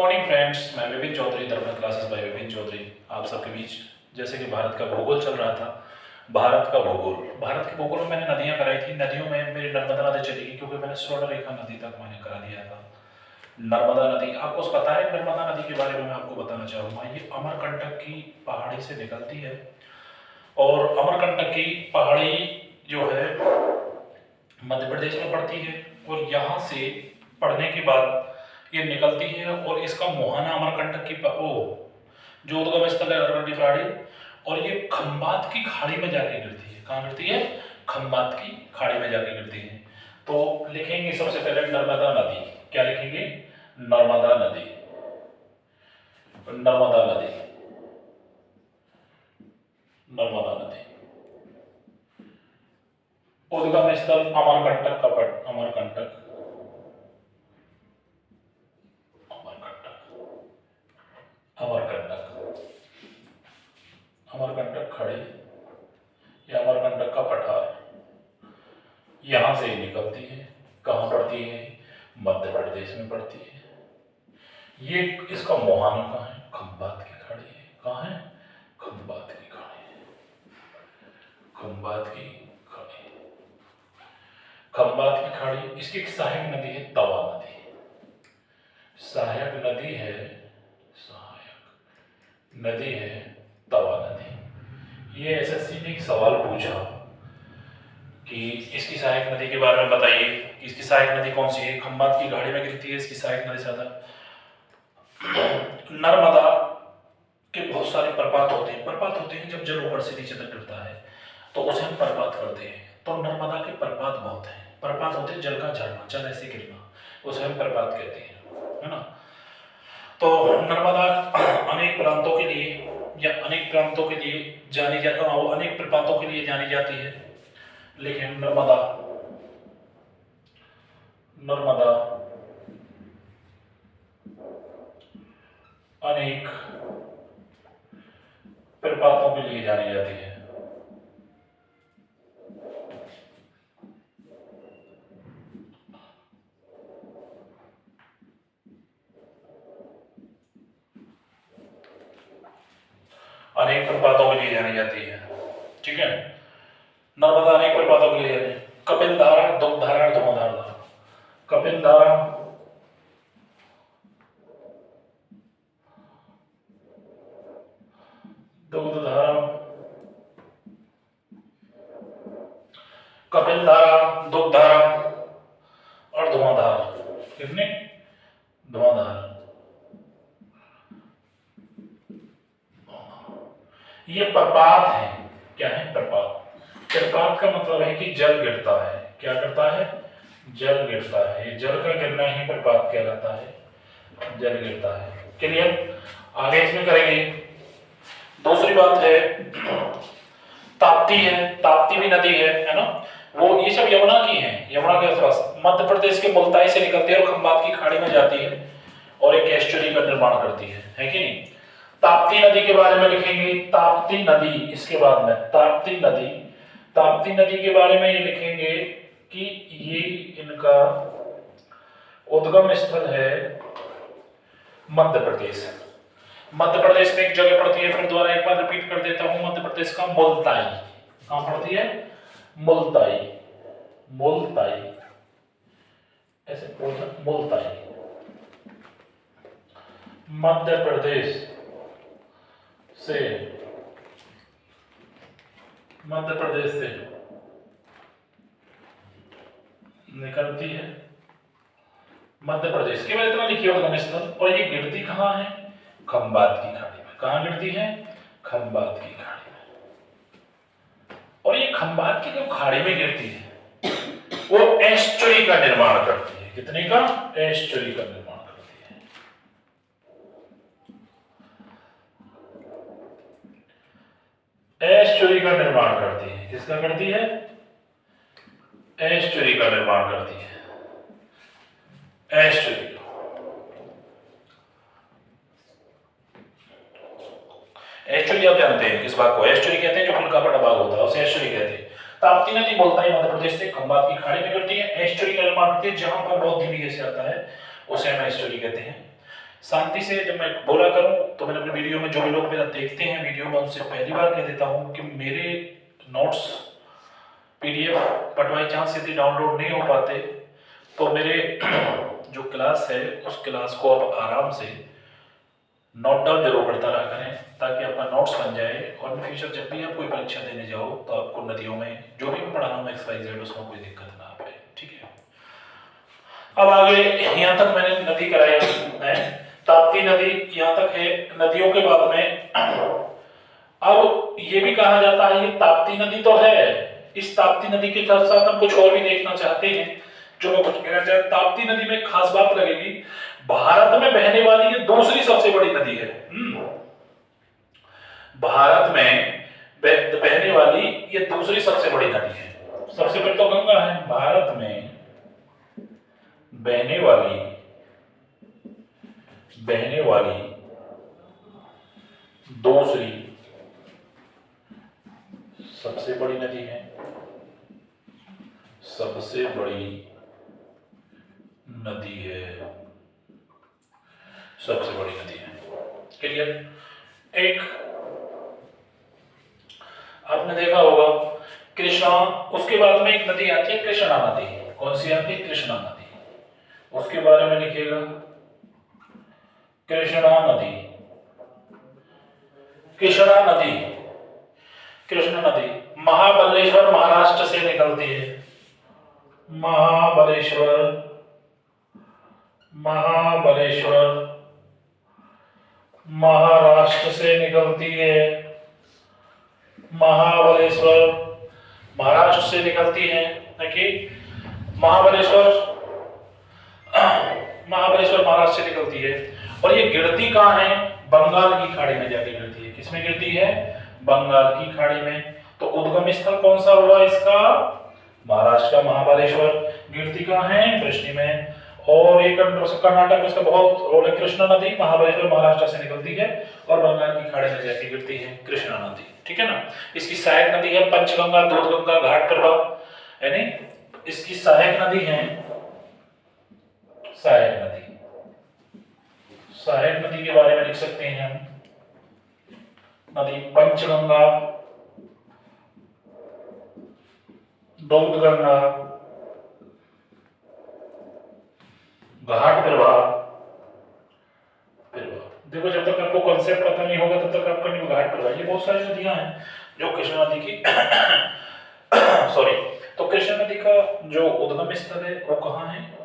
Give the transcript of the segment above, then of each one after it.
Morning friends, मैं विपिन चौधरी, दर्पण classes bye Vipin Chaudhary आप सबके बीच। जैसे कि भारत का भूगोल चल रहा था, भारत के भूगोल में मैंने नदियां कराई थी। नदियों में मेरी नर्मदा नदी चली गई क्योंकि मैंने स्वर्ण रेखा नदी तक मैंने करा दिया था। नर्मदा नदी आपको पता है। नर्मदा नदी के बारे में मैं आपको बताना चाहूँगा। ये अमरकंटक की पहाड़ी से निकलती है और अमरकंटक की पहाड़ी जो है मध्य प्रदेश में पड़ती है और यहाँ से पढ़ने के बाद ये निकलती है और इसका मुहाना अमरकंटक की जो उद्गम स्थल है अरवल्ली की पहाड़ी, और ये खंबात की खाड़ी में जाके गिरती है। कहाँ गिरती है? खंबात की खाड़ी में जाके गिरती है। तो लिखेंगे सबसे पहले नर्मदा नदी। क्या लिखेंगे? नर्मदा नदी। नर्मदा नदी, नर्मदा नदी। उद्गम स्थल अमरकंटक का पट, अमरकंटक, अमरकंटक, अमरकंटक खड़े या अमरकंटक का पठार, यहां से निकलती है। कहां पड़ती है? मध्य प्रदेश में पड़ती है। ये इसका मुहाना कहाँ है? खंबात की खाड़ी है। कहाँ है? खंबात की खाड़ी, खंबात की खाड़ी, खंबात की खाड़ी। इसकी एक सहायक नदी है तवा नदी। सहायक नदी है, सहायक नदी है तवा नदी। ये एसएससी ने एक सवाल पूछा कि इसकी सहायक नदी के बारे में बताइए कि इसकी सहायक नदी कौन सी है। खंबात की खाड़ी में गिरती है इसकी सहायक नदी ज्यादा। नर्मदा के बहुत सारे प्रपात होते हैं। प्रपात होते हैं जब जल ऊपर से नीचे तक गिरता है तो उसे हम प्रपात करते हैं। तो नर्मदा के प्रपात बहुत हैं। प्रपात होते हैं जल का झरना, जल ऐसे गिरना, उसे हम प्रपात कहते हैं, है ना। तो नर्मदा अनेक प्रांतों के लिए या अनेक प्रांतों के लिए जानी जाती है, अनेक प्रपातों के लिए जानी जाती है। लेकिन नर्मदा, नर्मदा अनेक प्रपातों के लिए जानी जाती है। अनेक प्रपातों के लिए जानी जाती है, ठीक है। नर्मदा अनेक प्रपातों के लिए जानी है। कपिल धारा, दुग्ध धारा, धुआंधार धारा। कपिल धारा, दुग्ध धारा, कपिल धारा, दुग्ध धारा और धुआंधार। कितने? धुआंधार। ये प्रपात है। क्या है? प्रपात। प्रपात का मतलब है कि जल गिरता है। क्या करता है? जल गिरता है। जल का गिरना ही प्रपात कहलाता है। जल गिरता है। क्लियर? आगे इसमें करेंगे। दूसरी बात है ताप्ती है। ताप्ती भी नदी है ना। वो ये सब यमुना की है। यमुना के आसपास मध्य प्रदेश के मुल्ताई से निकलती है और खंबात की खाड़ी में जाती है और एक एस्चुरी का निर्माण करती है कि नहीं। ताप्ती नदी के बारे में लिखेंगे। ताप्ती नदी, इसके बाद में ताप्ती नदी। ताप्ती नदी के बारे में ये लिखेंगे कि ये इनका उद्गम स्थल है मध्य प्रदेश। मध्य प्रदेश में एक जगह पड़ती है, फिर दोबारा एक बार रिपीट कर देता हूं, मध्य प्रदेश का मुल्ताई। कहां पड़ती है? मुल्ताई, मुल्ताई, ऐसे बोलना, मुल्ताई, मध्य प्रदेश से, मध्य प्रदेश से निकलती है। मध्य प्रदेश केवल इतना लिखिए उद्गम स्थल। और ये गिरती कहां है? खंबात की खाड़ी में। कहां गिरती है? खंबात की खाड़ी में। और ये खंबात की जो खाड़ी में गिरती है वो एस्चुरी का निर्माण करती है। कितने का? एस्चुरी का निर्माण करती है। एस्चुरी का निर्माण करती है। किसका करती है? एस्चुरी का निर्माण करती है। एस्चुरी, एस्चुरी आप जानते हैं किस भाग को एस्चुरी कहते हैं? जो पुल का बड़ा भाग होता है उसे एस्चुरी कहते हैं। ताप्ती नदी मुल्ताई मध्य प्रदेश से खंबात की खाड़ी में गिरती है, एस्चुरी का निर्माण करती है। जहां पर बहुत धीमी गैस आता है उसे हम एस्चुरी कहते हैं। शांति से जब मैं बोला करूं तो मैंने अपने वीडियो में जो भी लोग मेरा देखते हैं वीडियो में उनसे पहली बार कह देता हूं कि मेरे notes PDF but by chance यदि डाउनलोड नहीं हो पाते तो मेरे जो क्लास है उस क्लास को आप आराम से नोट डाउन जरूर करता रहा करें ताकि आपका नोट्स बन जाए और इन फ्यूचर जब भी आप कोई परीक्षा देने जाओ तो आपको नदियों में जो भी मैं पढ़ा रहा हूँ XYZ उसमें कोई दिक्कत ना आए। ठीक है, अब आगे यहाँ तक मैंने नदी कराया है, ताप्ती नदी यहाँ तक है। नदियों के बाद में अब ये भी कहा जाता है ये ताप्ती नदी तो है, इस ताप्ती नदी के साथ साथ हम कुछ और भी देखना चाहते हैं जो मैं कुछ कहना चाहता। ताप्ती नदी में खास बात लगेगी, भारत में बहने वाली ये दूसरी सबसे बड़ी नदी है। भारत में बहने वाली ये दूसरी सबसे बड़ी नदी है। सबसे पहले तो गंगा है, भारत में बहने वाली दूसरी सबसे बड़ी नदी है, सबसे बड़ी नदी है, सबसे बड़ी नदी है। क्लियर? एक आपने देखा होगा कृष्णा, उसके बाद में एक नदी आती है कृष्णा नदी। कौन सी आती है? कृष्णा नदी। उसके बारे में लिखिएगा कृष्णा नदी। कृष्णा नदी, कृष्णा नदी महाबलेश्वर महाराष्ट्र से निकलती है। महाबलेश्वर महाराष्ट्र से निकलती है। महाबलेश्वर महाराष्ट्र से निकलती है। देखिए महाबलेश्वर महाराष्ट्र से निकलती है और ये गिरती कहाँ है? बंगाल की खाड़ी में जाके गिरती है। किसमें गिरती है? बंगाल की खाड़ी में। तो उद्गम स्थल कौन सा हुआ इसका? महाराष्ट्र का महाबलेश्वर। गिरती कहाँ है? कृष्णी में। और एक कर्नाटक में इसका बहुत रोल है। कृष्णा नदी महाबलेश्वर महाराष्ट्र से निकलती है और बंगाल की खाड़ी में जाके गिरती है कृष्णा नदी। ठीक है ना? इसकी सहायक नदी है पंचगंगा, दूधगंगा, घाटप्रभा, यानी इसकी सहायक नदी है सहायक नदी के बारे में लिख सकते हैं हम। नदी पंचगंगा, दूधगंगा, घाटप्रभा। देखो जब तक आपको कॉन्सेप्ट पता नहीं होगा तब तक आपका नहीं घाटप्रभा। ये बहुत सारी नदियां हैं जो कृष्णा नदी की सॉरी। तो कृष्णा नदी का जो उद्गम स्थल है वो कहाँ है?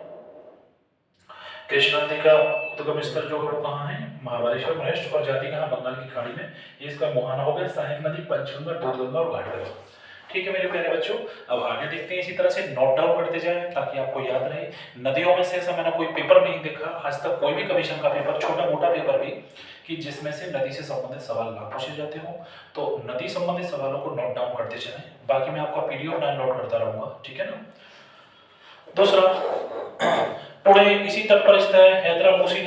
कृष्णा नदी का उद्गम स्थल जो है वो कहाँ है? महाबलेश्वर महाराष्ट्र और जाती कहाँ? बंगाल की खाड़ी में। ये इसका मुहाना हो गया सहायक नदी पंचगंगा, दूधगंगा और घाटप्रभा। ठीक है मेरे प्यारे बच्चों, अब आगे देखते हैं। इसी तरह से नोट डाउन करते जाएं ताकि आपको याद रहे। नदियों में से ऐसा मैंने कोई पेपर नहीं देखा आज तक, कोई भी कमीशन का पेपर, छोटा मोटा पेपर भी, कि जिसमें से नदी से संबंधित सवाल ना पूछे जाते हो। तो नदी संबंधित सवालों को नोट डाउन करते चलें, बाकी मैं आपका PDF डाउनलोड करता रहूंगा। ठीक है ना? दूसरा, पुणे इसी तट पर स्थित है। हैदरा मूसी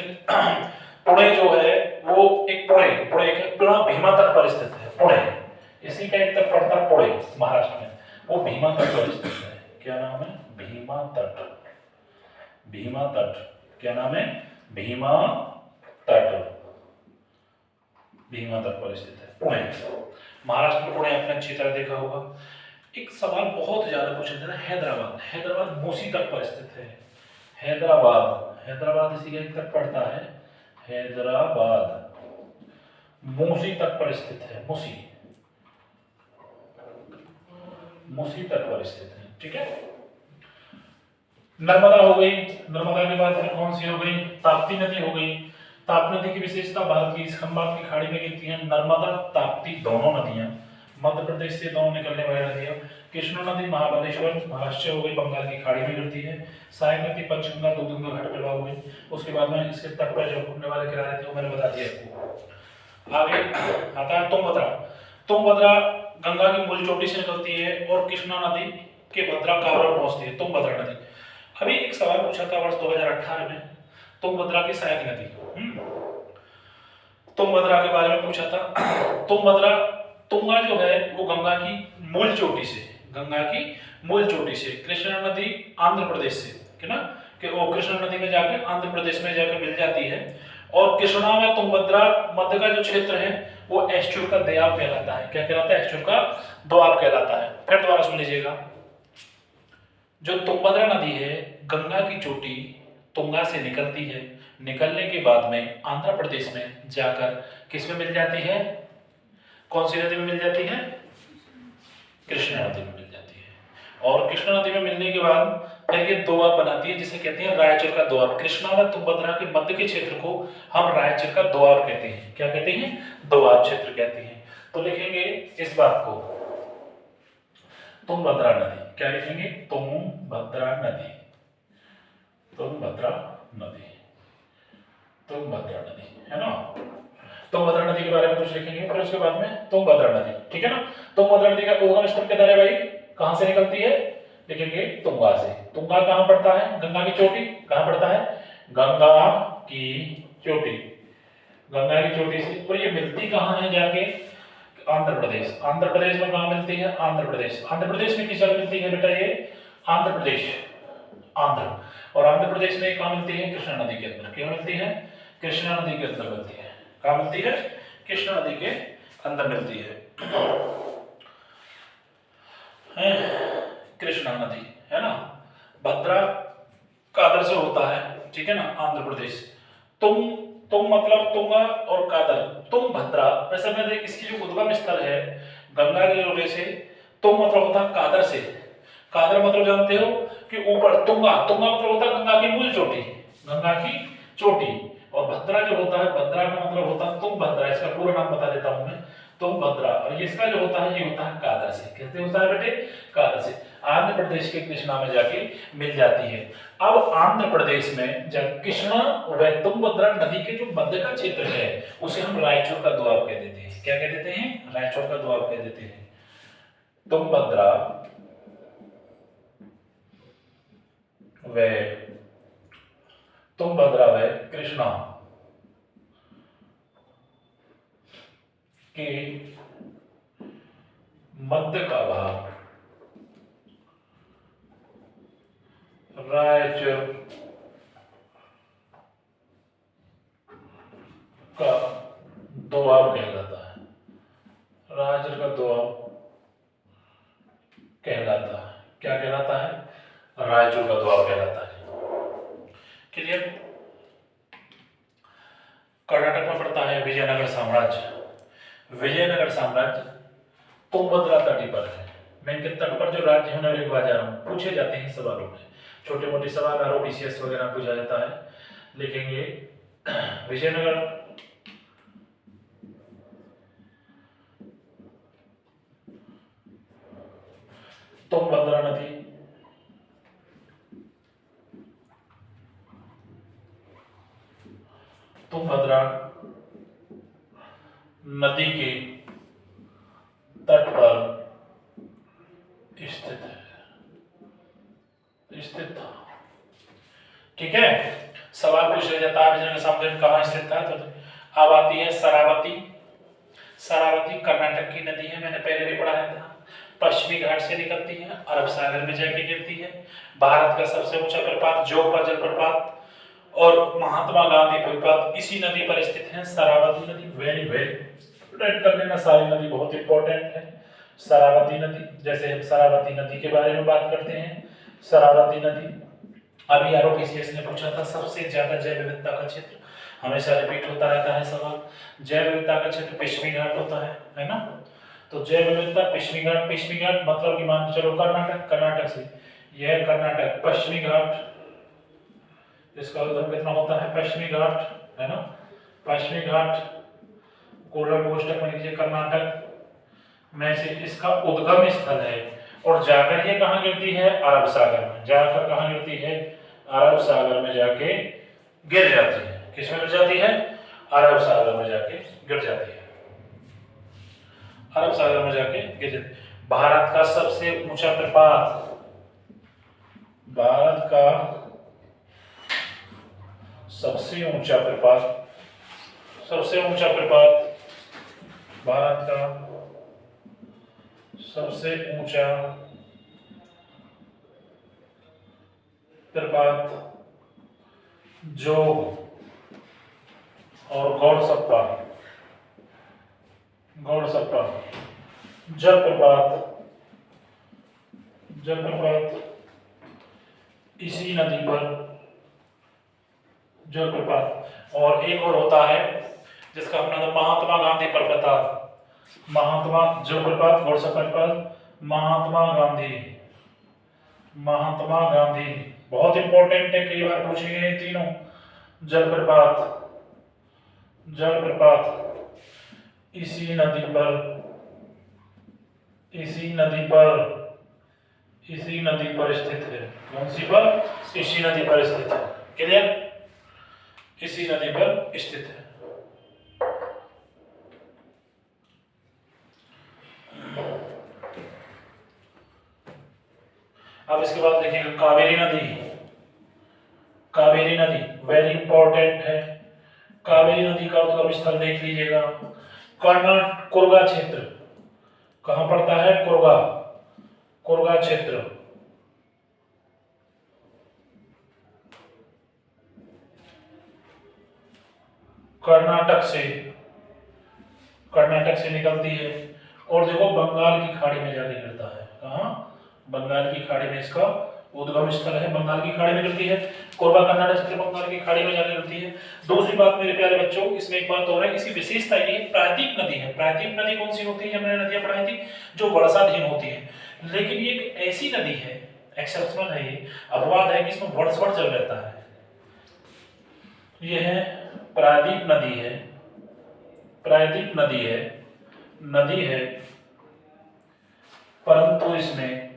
पुणे जो है वो एक पुणे भीमा तट पर स्थित है। पुणे इसी का एक तट पड़ता है पुणे महाराष्ट्र में, वो भीमा तट पर स्थित है। क्या नाम है? भीमा तट। क्या नाम है? भीमा तट पर स्थित है पुणे, महाराष्ट्र में। पुणे आपने अच्छी तरह देखा होगा। एक सवाल बहुत ज्यादा पूछा जाता है, हैदराबाद मूसी तट पर स्थित है। हैदराबाद इसी का एक तट पड़ता है। हैदराबाद मूसी तट पर स्थित है। मूसी तट पर स्थित है। ठीक है? नर्मदा हो गई। नर्मदा के बाद फिर कौन सी हो गई? ताप्ती नदी हो गई। ताप्ती नदी की विशेषता भारत की खंबात की खाड़ी में गिरती है। नर्मदा ताप्ती दोनों नदियां मध्य प्रदेश से दोनों निकलने वाली नदियां। कृष्णा नदी महाबलेश्वर महाराष्ट्र हो गई, बंगाल की खाड़ी में गिरती है। सहायक नदी पंचगंगा, दूधगंगा, घाटप्रभा हो गई। उसके बाद में इसके तट पर जो घूमने वाले किनारे थे वो मैंने बता दिया आपको। आगे आता है तुंगभद्रा गंगा की मूल चोटी से निकलती है और कृष्णा नदी के भद्रा कावड़ पहुंचती है। तुंगभद्रा नदी। अभी एक सवाल पूछा था वर्ष 2018 में तुंगभद्रा की सहायक नदी, तुंगभद्रा के बारे में पूछा था। तुंगा जो है वो गंगा की मूल चोटी से कृष्णा नदी आंध्र प्रदेश से, है ना, कि वो कृष्णा नदी में जाकर आंध्र प्रदेश में जाकर मिल जाती है और कृष्णा व तुंगभद्रा मध्य का जो क्षेत्र है वो एस्चुर का दोआब कहलाता है। क्या कहलाता है? एस्चुर का दोआब कहलाता है। फिर दोबारा सुन लीजिएगा, जो तुंगभद्रा नदी है गंगा की चोटी तुंगा से निकलती है, निकलने के बाद में आंध्र प्रदेश में जाकर किस में मिल जाती है? कौन सी नदी में मिल जाती है? कृष्णा नदी में मिल जाती है। और कृष्णा नदी में मिलने के बाद फिर ये दोआब बनाती है जिसे कहते हैं रायचूर का दोआब। कृष्णा व तुंगभद्रा के मध्य के क्षेत्र को हम रायचूर का दोआब कहते हैं। क्या कहते हैं? दोआब क्षेत्र कहते हैं। तो लिखेंगे इस बात को, तुंगभद्रा नदी। क्या लिखेंगे? तुंगभद्रा नदी, तुंगभद्रा नदी, तुंगभद्रा नदी, है ना। तुंगभद्रा नदी के बारे में कुछ लिखेंगे, फिर उसके बाद में तुंगभद्रा नदी, ठीक है ना। तुंगभद्रा नदी का उद्गम स्थल किधर है भाई? कहां से निकलती है? लिखेंगे तुंगा से। तुंगा कहां पड़ता है? गंगा की चोटी। कहां पड़ता है? गंगा की चोटी, गंगा की चोटी से। और ये मिलती कहां है जाके? आंध्र प्रदेश। आंध्र प्रदेश में कहां मिलती है? आंध्र प्रदेश। आंध्र प्रदेश में किस जगह मिलती है बेटा? ये आंध्र प्रदेश, आंध्र। और आंध्र प्रदेश में कहां मिलती है? कृष्णा नदी के अंदर। क्या मिलती है? कृष्णा नदी के अंदर मिलती है। कहां मिलती है? कृष्णा नदी के अंदर मिलती है। कृष्णा नदी, है ना। भद्रा कादर से होता है, ठीक है ना, आंध्र प्रदेश। तुम मतलब तुंगा और कादर, तुम भद्रा। वैसे में इसकी जो उद्गम स्थल है गंगा के जोड़े से, तुम मतलब होता है कादर से। कादर मतलब जानते हो कि ऊपर, तुंगा, तुंगा मतलब होता है गंगा की मूल चोटी, गंगा की चोटी। और भद्रा जो होता है, भद्रा का मतलब होता है तुंगभद्रा। इसका पूरा नाम बता देता हूं मैं, तुंगभद्रा। और इसका जो होता है ये होता है कादर से। कैसे होता है बेटे? कादर से। आंध्र प्रदेश के कृष्णा में जाके मिल जाती है। अब आंध्र प्रदेश में जब कृष्णा व तुंगभद्रा नदी के जो मध्य का क्षेत्र है उसे हम रायचूर का दोआब कह देते हैं। क्या कह देते हैं? रायचूर का दोआब कह देते हैं। तुंगभद्रा व तुंगभद्रा व कृष्णा के मध्य का भाग रायचूर का दोआब कहलाता है। रायचूर का दोआब कहलाता है। क्या कहलाता है? रायचूर का दोआब कहलाता है। क्लियर? कर्नाटक में पड़ता है विजयनगर साम्राज्य। विजयनगर साम्राज्य तुंगभद्रा तटी पर है। मैं इनके तट पर जो राज्य है उन्हें लिखवा जा रहा हूं, पूछे जाते हैं सवालों में, छोटे मोटे सवाल आरओपीसीएस वगैरह पूछा जाता है। लिखेंगे विजयनगर तुंगभद्रा नदी तुंगभद्रा नदी के तट पर स्थित है, स्थित था। ठीक है। सवाल पूछ जाता है विजयनगर साम्राज्य कहां स्थित था। तो अब आती है शरावती। शरावती कर्नाटक की नदी है, मैंने पहले भी पढ़ाया था। पश्चिमी घाट से निकलती है, अरब सागर में जाके गिरती है। भारत का सबसे ऊंचा प्रपात जोगपाल जलप्रपात और महात्मा गांधी प्रपात इसी नदी पर स्थित है, शरावती नदी। वेरी वेरी रेड कर लेना, सारी नदी बहुत इंपॉर्टेंट है। शरावती नदी, जैसे हम शरावती नदी के बारे में बात करते हैं, शरावती नदी। अभी आरओपीसीएस ने पूछा था सबसे ज्यादा जैव विविधता का क्षेत्र, हमेशा रिपीट होता रहता है सवाल। जैव विविधता का क्षेत्र पश्चिमी घाट होता है ना। तो जैव विविधता पश्चिमी घाट, पश्चिमी घाट मतलब कि मान के चलो कर्नाटक, कर्नाटक से यह कर्नाटक पश्चिमी घाट, इसका उद्गम कितना होता है? पश्चिमी घाट, है ना। पश्चिमी घाट कोरल कोष्टक में लीजिए कर्नाटक में से इसका उद्गम स्थल है। और जाकर ये कहां गिरती है? अरब सागर में। जाकर कहां गिरती है? अरब सागर में जाके गिर जाती है। किस में गिर जाती है? अरब सागर में जाके गिर जाती है। अरब सागर में जाके गिर जाती है। भारत का सबसे ऊंचा प्रपात, भारत का सबसे ऊंचा प्रपात, सबसे ऊंचा प्रपात, भारत का सबसे ऊंचा प्रपात जोग और गौड़सप्पा, गौड़सप्पा जलप्रपात, जलप्रपात इसी नदी पर जलप्रपात। और एक और होता है जिसका अपना नाम महात्मा गांधी प्रपात, महात्मा जलप्रपात, गौड़सप्पा जलप्रपात, महात्मा गांधी, महात्मा गांधी बहुत इंपॉर्टेंट है, कई बार पूछे गए तीनों। जलप्रपात, जलप्रपात इसी नदी पर, इसी नदी पर, इसी नदी पर स्थित है। कौन सी पर? इसी नदी पर स्थित है। क्लियर? इसी नदी पर स्थित है। अब इसके बाद देखिएगा कावेरी नदी, कावेरी नदी वेरी इंपॉर्टेंट है। कावेरी नदी का उद्गम स्थल देख लीजिएगा, कर्नाटक कुर्गा क्षेत्र। कहां पड़ता है? कुर्गा, कुर्गा क्षेत्र। कर्नाटक से, कर्नाटक से निकलती है और देखो बंगाल की खाड़ी में जाके गिरता है। कहां? बंगाल की खाड़ी में इसका उद्गम स्थल है, बंगाल की खाड़ी में गिरती है। कोरबा कर्नाटक क्षेत्र बंगाल की खाड़ी में जाकर गिरती है। दूसरी बात मेरे प्यारे बच्चों, इसमें एक बात और है, इसकी विशेषता ये प्रायद्वीप नदी है। प्रायद्वीप नदी कौन सी होती है? जब मैंने नदियां पढ़ाई थी, जो वर्षाधीन होती है। लेकिन ये एक ऐसी नदी है, एक्सेप्शनल है, ये अपवाद है कि इसमें वर्ष भर जल रहता है। यह है प्रायद्वीप नदी है, प्रायद्वीप नदी है, नदी है, परंतु इसमें,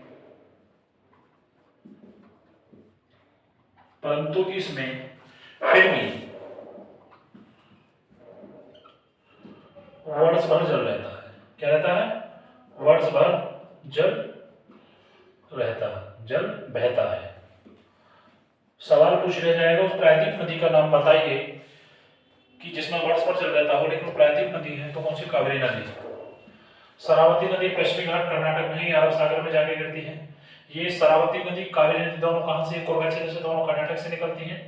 परंतु इसमें फिर भी वर्ष भर जल रहता है। क्या रहता है? वर्ष भर जल रहता है, जल बहता है। सवाल पूछ लिया जाएगा उस प्रायद्वीप नदी का नाम बताइए कि जिसमें वर्ष भर जल रहता हो, लेकिन प्रायद्वीप नदी है तो कौन सी? कावेरी नदी। शरावती नदी पश्चिमी घाट कर्नाटक में ही अरब सागर में जाके गिरती है। ये शरावती नदी, कावेरी नदी दोनों कहां से? कोरबा क्षेत्र से, दोनों कर्नाटक से निकलती हैं।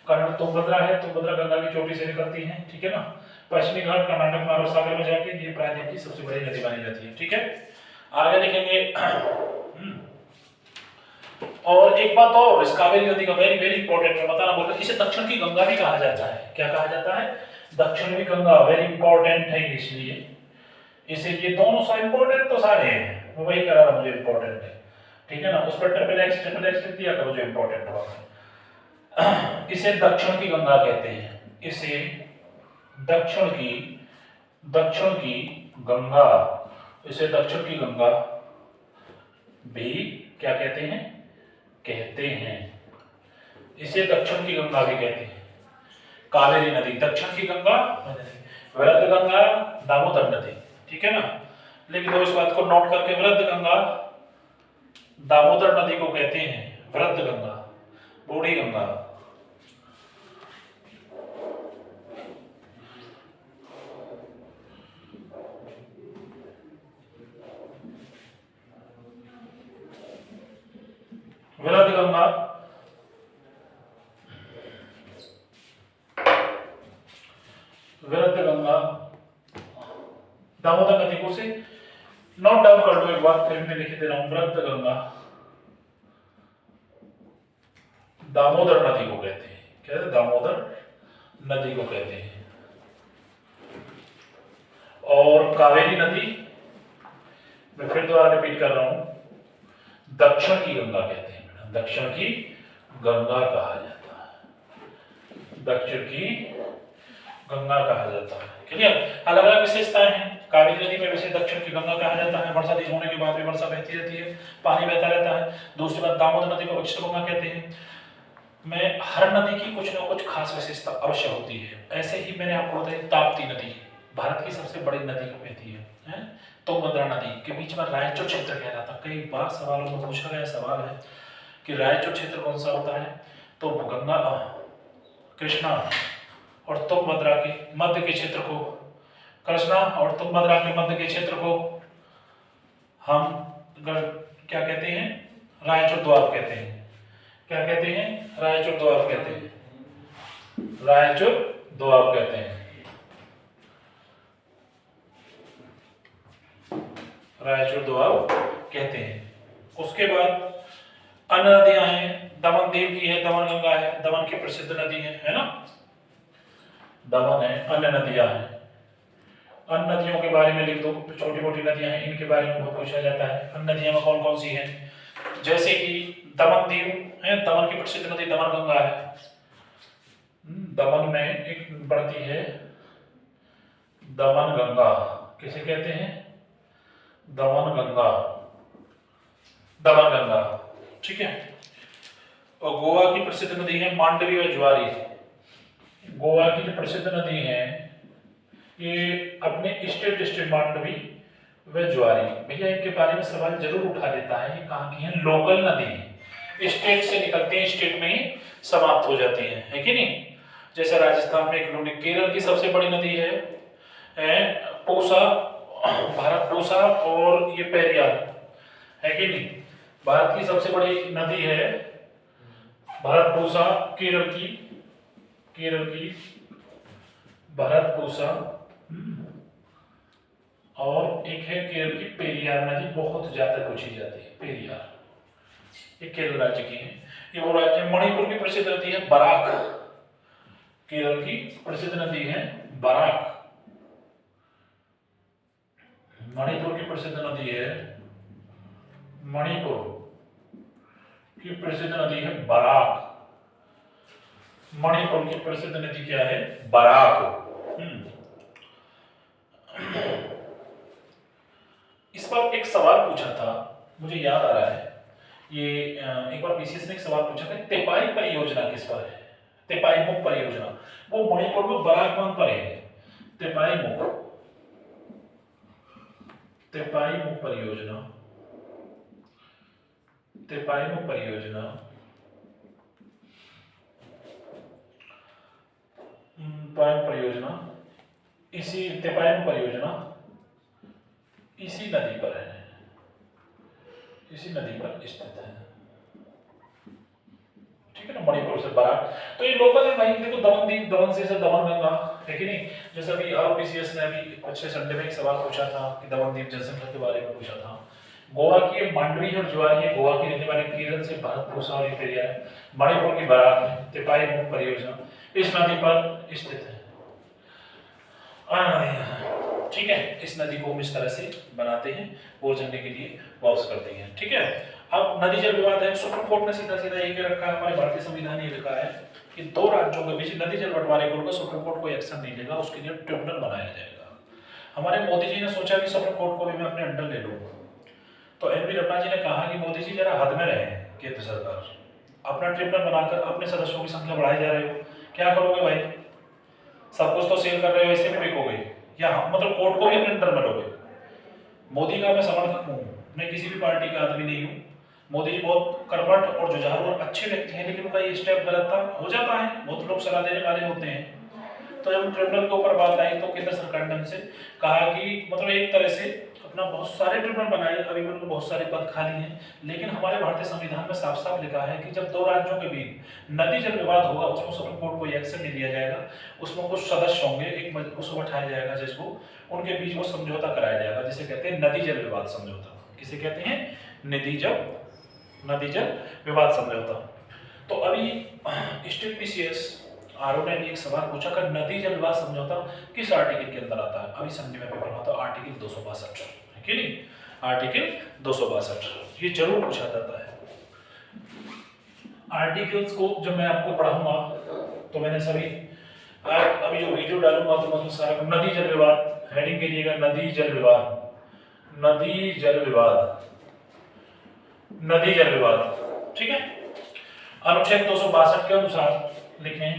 कर्नाटक तुंगभद्रा है, तुंगभद्रा गंगा की चोटी से निकलती है, ठीक है ना। पश्चिमी घाट कर्नाटक में अरब सागर में जाके ये प्रायद्वीप की सबसे बड़ी नदी मानी जाती है, ठीक है। आगे देखेंगे। और एक बात और, इस कावेरी नदी का वेरी वेरी इंपॉर्टेंट है, बताना बोल रहा, इसे दक्षिण की गंगा भी कहा जाता है। क्या कहा जाता है? दक्षिण की गंगा। वेरी इंपॉर्टेंट है इसलिए इसे, ये दोनों सा इंपॉर्टेंट तो सारे हैं, वो वही करा रहा मुझे इंपॉर्टेंट है, ठीक है ना। उस पर ट्रिपल एक्स लिख दिया करो जो इंपॉर्टेंट हुआ। इसे दक्षिण की गंगा कहते हैं, इसे दक्षिण की, दक्षिण की गंगा, इसे दक्षिण की गंगा भी क्या कहते हैं? कहते हैं। इसे दक्षिण की गंगा भी कहते हैं। कावेरी नदी दक्षिण की गंगा, वृद्ध गंगा, दामोदर नदी, ठीक है ना। लेकिन दो इस बात को नोट करके, वृद्ध गंगा दामोदर नदी को कहते हैं वृद्ध गंगा, बूढ़ी गंगा। वृद्ध गंगा, वृद्ध गंगा, दामोदर नदी को से नोट डाउन कर लो एक बार, फिर मैं लिख दे रहा हूं। वृद्ध गंगा दामोदर नदी को कहते हैं। क्या है? दामोदर नदी को कहते हैं। और कावेरी नदी, मैं फिर दोबारा रिपीट कर रहा हूं, दक्षिण की गंगा कहते हैं। दक्षिण की गंगा कहा जाता है, दक्षिण की गंगा कहा जाता है। क्लियर? अलग अलग विशेषताएं हैं। कावेरी नदी में वैसे दक्षिण की गंगा कहा जाता है, वर्षा दिन होने के बाद भी वर्षा बहती रहती है, पानी बहता रहता है। दूसरी बात, दामोदर नदी को अक्षर गंगा कहते हैं। में हर नदी की कुछ ना कुछ खास विशेषता अवश्य होती है। ऐसे ही मैंने आपको बताया ताप्ती नदी भारत की सबसे बड़ी नदी कहती है। तुंगभद्रा नदी के बीच में रायचूर क्षेत्र कहलाता। कई बार सवालों में पूछा गया सवाल है कि रायचूर क्षेत्र कौन सा होता है? तो गंगा, कृष्णा और तुंगभद्रा के मध्य के क्षेत्र को, कृष्णा और तुंगभद्रा के मध्य के क्षेत्र को हम क्या कहते हैं? रायचूर द्वार कहते हैं। क्या कहते हैं? रायचूर द्वार कहते हैं, रायचूर द्वार कहते हैं। रायचूर दोआब कहते हैं। उसके बाद अन्य नदियां हैं, दमन देव की है, दमन गंगा है, दमन की प्रसिद्ध नदी है ना, दमन है। अन्य नदियां हैं, अन्य नदियों के बारे में लिख दो, छोटी मोटी नदियां हैं इनके बारे में बहुत पूछा जाता है। अन्य नदियों में कौन कौन सी हैं, जैसे कि दमन दीव है, दमन की प्रसिद्ध नदी दमन गंगा है। दमन में एक बढ़ती है दमन गंगा, किसे कहते हैं, दमन गंगा, दमन गंगा, ठीक है। और गोवा की प्रसिद्ध नदी है मांडवी व ज्वारी। गोवा की जो प्रसिद्ध नदी है ये अपने स्टेट मांडवी व ज्वारी। भैया इनके बारे में सवाल जरूर उठा देता है, ये कहाँ की है, लोकल नदी है, स्टेट से निकलते हैं स्टेट में ही समाप्त हो जाती है कि नहीं। जैसे राजस्थान में एक लोग, केरल की सबसे बड़ी नदी है पूसा, भारत पूसा और ये पेरियार है कि नहीं। भारत की सबसे बड़ी नदी है भारत पूसा, केरल की भारत पूसा, और एक है केरल की पेरियार नदी, बहुत ज्यादा पूछी जाती है पेरियार, ये केरल राज्य की है। ये वो राज्य, मणिपुर की प्रसिद्ध नदी है बराक, केरल की प्रसिद्ध नदी है बराक, मणिपुर की प्रसिद्ध नदी है, मणिपुर की प्रसिद्ध नदी है बराक, मणिपुर की प्रसिद्ध नदी क्या है, बराक। इस पर एक सवाल पूछा था, मुझे याद आ रहा है, ये एक बार बीसीएस ने एक सवाल पूछा था, तेपाई परियोजना किस पर है, तेपाई मुख परियोजना, वो मणिपुर में बराकमान पर है। तेपाई मुख परियोजना, तेपाई मुख परियोजना परियोजना इसी तेपाई मुख परियोजना इसी नदी पर है, इसी नदी पर स्थित है, ठीक है ना, मणिपुर से बराक। तो ये लोकल है भाई, देखो दमन दीव, दमन से दमन गंगा है कि नहीं। जैसे अभी आरओपीसीएस ने अभी पिछले संडे में एक सवाल पूछा था कि दमन दीव जनसंख्या के बारे में पूछा था। गोवा की मांडवी और ज्वारी है, गोवा की रहने वाले, केरल से भारत पूसा और पेरियार है, मणिपुर की बराक है, तेपाई मुख परियोजना इस नदी पर स्थित है, ठीक है। इस नदी को हम इस तरह से बनाते हैं, वो जानने के लिए वापस करते हैं, ठीक है। अब नदी जल विवाद है, सुप्रीम कोर्ट ने सीधा सीधा ये रखा है, हमारे भारतीय संविधान ये लिखा है कि दो राज्यों के बीच नदी जल बंटवारे को सुप्रीम कोर्ट कोई एक्शन नहीं लेगा, उसके लिए ट्रिब्यूनल बनाया जाएगा। हमारे मोदी जी ने सोचा कि सुप्रीम कोर्ट को भी मैं अपने अंडर ले लूँ, तो एनवी रमना जी ने कहा कि मोदी जी जरा हद में रहे, केंद्र सरकार अपना ट्रिब्यूनल बनाकर अपने सदस्यों की संख्या बढ़ाई जा रहे हो, क्या करोगे भाई, सब कुछ तो सेल कर रहे हो, ऐसे में बिकोगे, या मतलब कोर्ट को भी अपने अंडर में लोगे। मोदी का मैं समर्थक हूँ, मैं किसी भी पार्टी का आदमी नहीं हूँ, मोदी जी बहुत कर्मठ और जुझारू और अच्छे व्यक्ति हैं, लेकिन उनका ये स्टेप गलत था, हो जाता है, बहुत लोग सलाह देने वाले होते हैं। तो जब ट्रिब्यूनल के ऊपर बात आई तो केंद्र सरकार ने हमसे कहा कि मतलब एक तरह से अपना बहुत सारे ट्रिब्यूनल बनाए, अभी भी उनको बहुत सारे पद खाली हैं, लेकिन हमारे भारतीय संविधान में साफ साफ लिखा है कि जब दो राज्यों के बीच नदी जल विवाद होगा उसमें सुप्रीम कोर्ट को एक्शन नहीं लिया जाएगा, उसमें कुछ सदस्य होंगे, एक उसको बैठाया जाएगा जज को, उनके बीच वो समझौता कराया जाएगा, जिसे कहते हैं नदी जल विवाद समझौता। किसे कहते हैं, नदी जल विवाद समझौता। तो अभी स्टेट पीसीएस आरओ ने एक सवाल पूछा कि नदी जल विवाद समझौता किस आर्टिकल के अंदर आता है। अभी संडे में पेपर हुआ था, आर्टिकल 262 है कि नहीं, आर्टिकल 262 ये जरूर पूछा जाता है। आर्टिकल्स को जब मैं आपको पढ़ाऊंगा तो मैंने सभी अभी जो वीडियो डालूंगा तो उसमें सारा नदी जल विवाद हेडिंग के लिए नदी जल विवाद, नदी जल विवाद, नदी जल विवाद, ठीक है। अनुच्छेद 262 के अनुसार लिखें,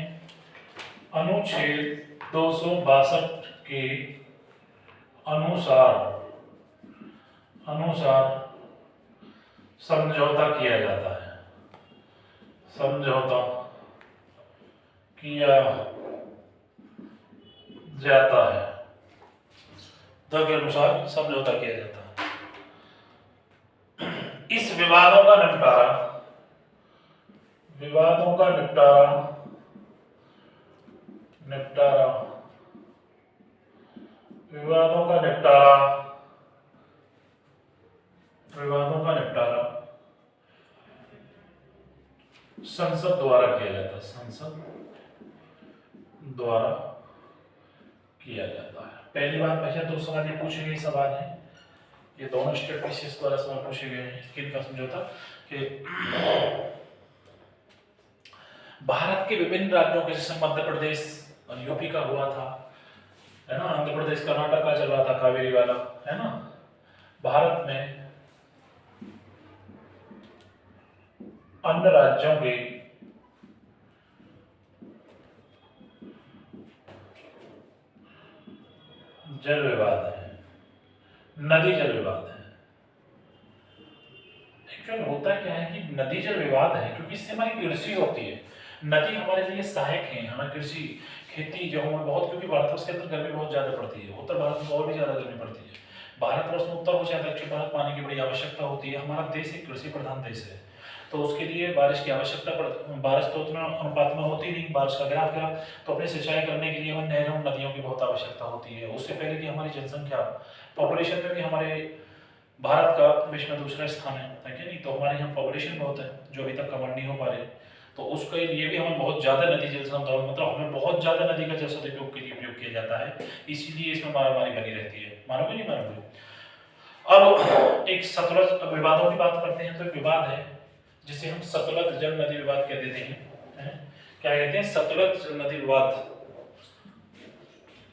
अनुच्छेद 262 के अनुसार समझौता किया जाता है, समझौता किया जाता है, के अनुसार समझौता किया जाता है। इस विवादों का निपटारा संसद द्वारा किया जाता है, संसद द्वारा किया जाता है। पहली बात भैया 2 सवाल ये पूछे गए सवाल हैं, ये दोनों स्टेट विशेष द्वारा सवाल पूछे गए हैं। किनका समझौता कि भारत के विभिन्न राज्यों के, जैसे मध्य प्रदेश और यूपी का हुआ था, है ना, आंध्र प्रदेश कर्नाटक का चल रहा था कावेरी वाला, है ना, भारत में अन्य राज्यों के जल विवाद है, नदी जल विवाद है। एक्चुअल होता क्या है कि नदी जल विवाद है क्योंकि इससे हमारी कृषि होती है। नदी हमारे लिए सहायक है, हमें कृषि खेती जो हमें बहुत, क्योंकि भारतवर्ष के अंदर गर्मी बहुत ज्यादा पड़ती है, उत्तर भारत में और भी ज्यादा गर्मी पड़ती है, भारतवर्ष में उत्तर हो जाता है, दक्षिण भारत पानी की बड़ी आवश्यकता होती है। हमारा देश एक कृषि प्रधान देश है, तो उसके लिए बारिश की आवश्यकता बारिश तो उतना अनुपात में होती नहीं, बारिश का ग्राफ गिरा, तो अपनी सिंचाई करने के लिए हमें नहरों नदियों की बहुत आवश्यकता होती है। उससे पहले कि हमारी जनसंख्या पॉपुलेशन में भी हमारे भारत का विश्व में दूसरा स्थान है कि नहीं, तो हमारे यहाँ पॉपुलेशन बहुत है जो अभी तक कवर नहीं हो पा रहे, तो उसके लिए भी हमें बहुत ज़्यादा नदी जल संसाधन, मतलब हमें बहुत ज़्यादा नदी का जल सदुपयोग के लिए उपयोग किया जाता है, इसीलिए इसमें मारामारी बनी रहती है। मानोगे नहीं मानोगे? अब एक सतलज विवादों की बात करते हैं, तो विवाद है जिसे हम सतलज जल नदी विवाद कह देते हैं। क्या कहते हैं? सतलज जल नदी विवाद।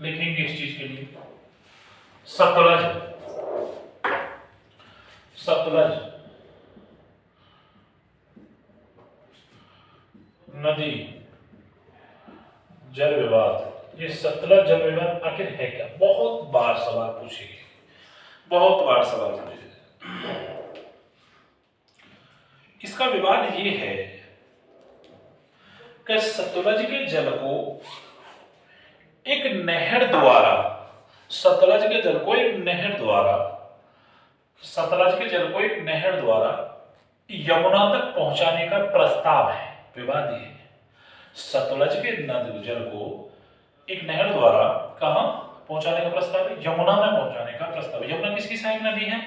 लिखेंगे इस चीज के लिए सतलज, सतलज नदी जल विवाद। ये सतलज जल विवाद आखिर है क्या? बहुत बार सवाल पूछे गए, बहुत बार सवाल पूछे गए। इसका विवाद ये है कि सतलज के जल को एक नहर द्वारा, सतलज के जल को एक नहर द्वारा, सतलज के जल को एक नहर द्वारा यमुना तक पहुंचाने का प्रस्ताव है। विवाद ये है सतलज के नदी जल को एक नहर द्वारा कहां पहुंचाने का प्रस्ताव है? यमुना में पहुंचाने का प्रस्ताव। यमुना किसकी सहायक नदी है?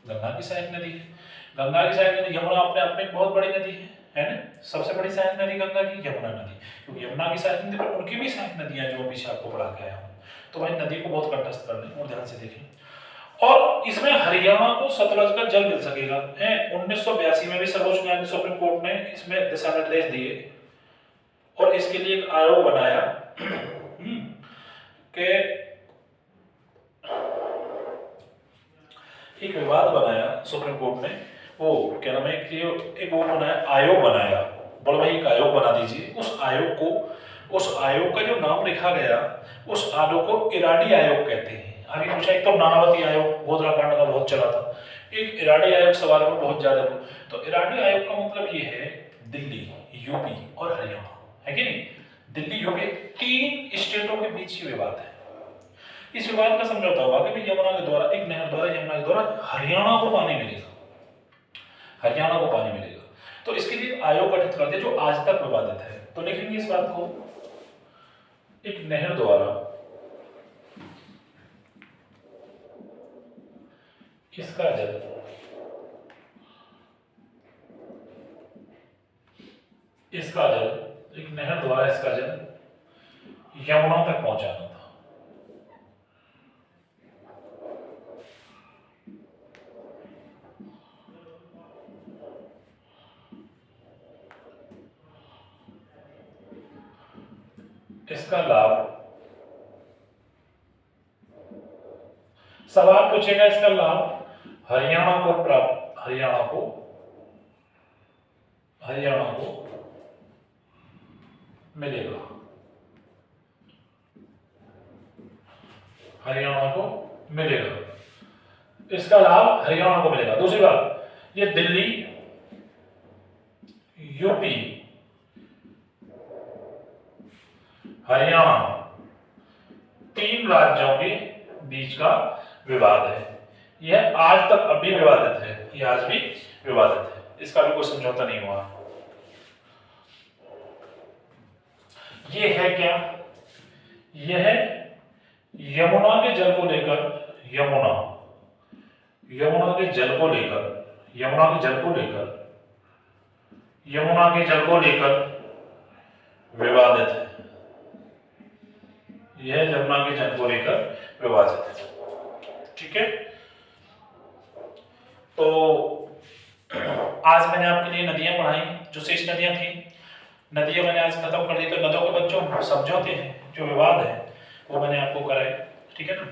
गंगा की सहायक नदी है। गंगा की सहायक नदी, यमुना अपने आप में एक बहुत बड़ी नदी है ना, सबसे बड़ी सहायक नदी गंगा की यमुना नदी, क्योंकि यमुना की सहायक नदी पर उनकी भी सहायक नदियां जो पीछे आपको पढ़ा के आया हूं, तो भाई नदी को बहुत कंठस्थ कर लें और ध्यान से देखें। और इसमें हरियाणा को सतलज का जल मिल सकेगा। 1982 में भी सर्वोच्च न्यायालय सुप्रीम कोर्ट ने इसमें दिशा निर्देश दिए और इसके लिए एक आयोग बनाया कि एक विवाद बनाया सुप्रीम कोर्ट ने, वो क्या नाम है कि एक वो बनाया, आयोग बनाया, बोलो भाई एक आयोग बना दीजिए। उस आयोग का जो नाम लिखा गया, उस आयोग को इराडी आयोग कहते हैं। अभी पूछा, एक तो नानावती आयोग गोधरा कांड का बहुत चला था, एक इराडी आयोग सवाल में बहुत ज्यादा। तो इराडी आयोग का मतलब ये है दिल्ली, यूपी और हरियाणा, है कि नहीं? दिल्ली यूपी 3 स्टेटों के बीच ही विवाद है। इस विवाद का समझौता हुआ कि यमुना के द्वारा, एक नहर द्वारा, यमुना के द्वारा हरियाणा को पानी मिलेगा, हरियाणा को पानी मिलेगा। तो इसके लिए आयोग गठित कर दिया जो आज तक विवादित है। तो लिखेंगे इस बात को, एक नहर द्वारा इसका जल एक नहर द्वारा इसका जल यमुना तक पहुंचाना था। इसका लाभ, सवाल पूछेगा इसका लाभ हरियाणा को प्राप्त, हरियाणा को मिलेगा, हरियाणा को मिलेगा, इसका लाभ हरियाणा को मिलेगा। दूसरी बात, ये दिल्ली, यूपी, हरियाणा 3 राज्यों के बीच का विवाद है। यह आज तक अब भी विवादित है, यह आज भी विवादित है, इसका भी कोई समझौता नहीं हुआ। ये है क्या? यह है यमुना के जल को लेकर, यमुना के जल को लेकर यमुना के जल को लेकर विवादित है। यह यमुना के जल को लेकर विवादित है। ठीक है, तो आज मैंने आपके लिए नदियां पढ़ाई, जो शेष नदियां थी नदियां मैंने आज खत्म कर दी। तो नदियों के बच्चों समझौते हैं जो विवाद है वो मैंने आपको कराए। ठीक है ना,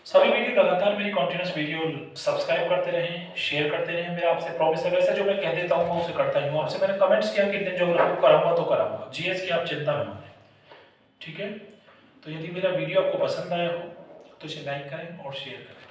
सभी वीडियो लगातार मेरी कंटिन्यूस वीडियो सब्सक्राइब करते रहें, शेयर करते रहें। मेरा आपसे प्रॉमिस है, वैसे जो मैं कह देता हूँ मैं उसे करता ही हूँ। आपसे मैंने कमेंट्स किया कि इंडियन ज्योग्राफी कराऊंगा तो कराऊंगा, जीएस की आप चिंता न मानें। ठीक है, तो यदि मेरा वीडियो आपको पसंद आया हो तो इसे लाइक करें और शेयर करें।